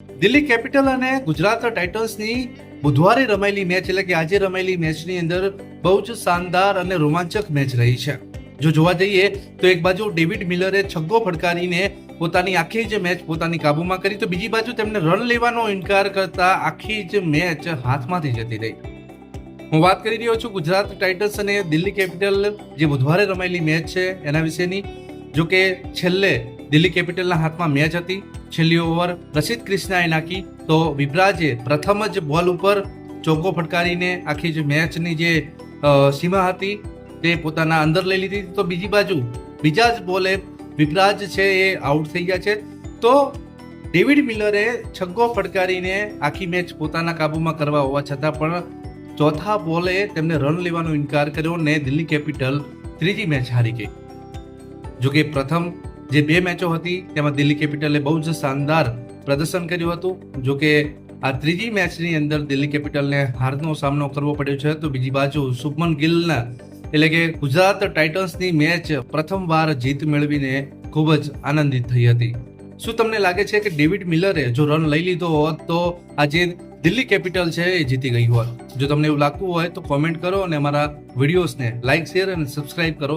Delhi capital અને ગુજરાત ટાઇટન્સની બુધવારે રમાયેલી મેચ એટલે કે આજે રમાયેલી મેચની અંદર બહુ જ શાનદાર અને રોમાંચક મેચ રહી છે. જો જોવા જઈએ તો એક બાજુ ડેવિડ મિલરે છગ્ગો ફટકારીને પોતાની આખી જ મેચ પોતાની કાબુમાં કરી, તો બીજી બાજુ તેમને રન લેવાનો ઇનકાર કરતા આખી જ મેચ હાથમાંથી જતી રહી. હું વાત કરી રહ્યો છું ગુજરાત ટાઇટન્સ અને દિલ્હી કેપિટલ જે બુધવારે રમાયેલી મેચ છે એના વિશેની. જો કે છેલ્લે દિલ્હી કેપિટલના હાથમાં મેચ હતી. છેલ્લી ઓવર પ્રસિદ્ધ ક્રિષ્નાએ નાખી તો વિભરાજે પ્રથમ જ બોલ ઉપર ચોગ્ગો ફટકારીને આખી જ મેચની જે સીમા હતી તે પોતાના અંદર લઈ લીધી. તો બીજી બાજુ બીજા જ બોલે વિભરાજ છે એ આઉટ થઈ ગયા છે. તો ડેવિડ મિલરે છગ્ગો ફટકારીને આખી મેચ પોતાના કાબુમાં કરવા હોવા છતાં પણ ચોથા બોલે તેમને રન લેવાનો ઇનકાર કર્યો ને દિલ્હી કેપિટલ ત્રીજી મેચ હારી ગઈ. જોકે પ્રથમ જે બે મેચો હતી તેમાં દિલ્હી કેપિટલે બહુ જ શાનદાર પ્રદર્શન કર્યું હતું. જોકે આ ત્રીજી મેચની અંદર દિલ્હી કેપિટલને હારનો સામનો કરવો પડ્યો છે. તો બીજી બાજુ શુભમન ગિલના એટલે કે ગુજરાત ટાઇટન્સની મેચ પ્રથમવાર જીત મેળવીને ખૂબ જ આનંદિત થઈ હતી. શું તમને લાગે છે કે ડેવિડ મિલરે જો રન લઈ લીધો હોત તો આજે દિલ્હી કેપિટલ છે એ જીતી ગઈ હોત? જો તમને એવું લાગતું હોય તો કોમેન્ટ કરો અને અમારા વિડીયોઝને લાઇક, શેર અને સબસ્ક્રાઇબ કરો.